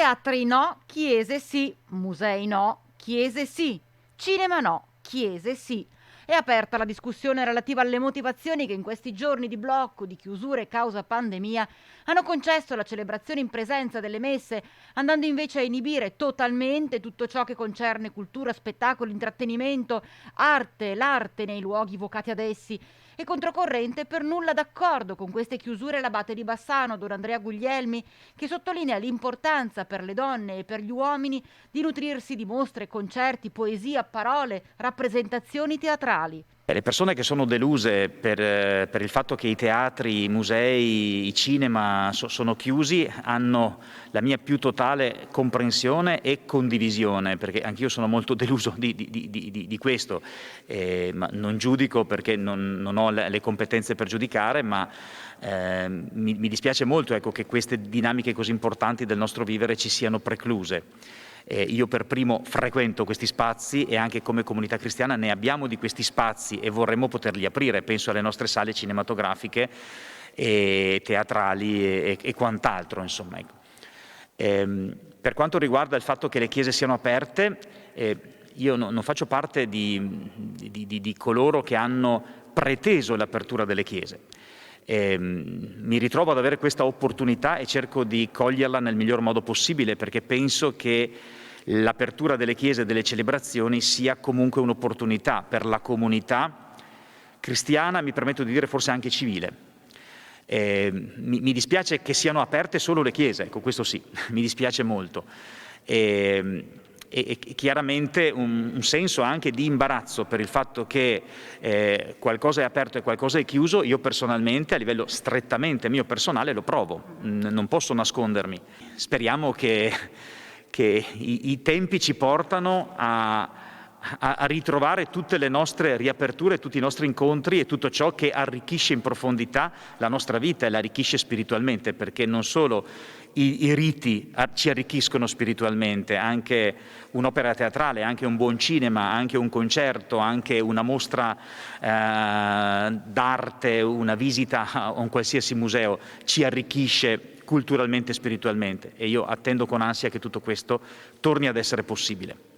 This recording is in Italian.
Teatri no, chiese sì, musei no, chiese sì, cinema no, chiese sì. È aperta la discussione relativa alle motivazioni che in questi giorni di blocco, di chiusure causa pandemia, hanno concesso la celebrazione in presenza delle messe, andando invece a inibire totalmente tutto ciò che concerne cultura, spettacolo, intrattenimento, arte, l'arte nei luoghi vocati ad essi. E controcorrente per nulla d'accordo con queste chiusure l'abate di Bassano, Don Andrea Guglielmi, che sottolinea l'importanza per le donne e per gli uomini di nutrirsi di mostre, concerti, poesia, parole, rappresentazioni teatrali. Le persone che sono deluse per il fatto che i teatri, i musei, i cinema sono chiusi hanno la mia più totale comprensione e condivisione, perché anch'io sono molto deluso di questo, ma non giudico perché non ho le competenze per giudicare, ma mi dispiace molto, ecco, che queste dinamiche così importanti del nostro vivere ci siano precluse. Io per primo frequento questi spazi e anche come comunità cristiana ne abbiamo di questi spazi e vorremmo poterli aprire, penso alle nostre sale cinematografiche e teatrali e quant'altro, insomma. Per quanto riguarda il fatto che le chiese siano aperte, io non faccio parte di coloro che hanno preteso l'apertura delle chiese. Mi ritrovo ad avere questa opportunità e cerco di coglierla nel miglior modo possibile, perché penso che l'apertura delle chiese e delle celebrazioni sia comunque un'opportunità per la comunità cristiana, mi permetto di dire forse anche civile. Mi dispiace che siano aperte solo le chiese, ecco, questo sì, mi dispiace molto. E chiaramente un senso anche di imbarazzo per il fatto che qualcosa è aperto e qualcosa è chiuso. Io personalmente, a livello strettamente mio personale, lo provo, non posso nascondermi. Speriamo che i tempi ci portano a ritrovare tutte le nostre riaperture, tutti i nostri incontri e tutto ciò che arricchisce in profondità la nostra vita e la arricchisce spiritualmente, perché non solo i riti ci arricchiscono spiritualmente, anche un'opera teatrale, anche un buon cinema, anche un concerto, anche una mostra d'arte, una visita a un qualsiasi museo ci arricchisce culturalmente e spiritualmente, e io attendo con ansia che tutto questo torni ad essere possibile.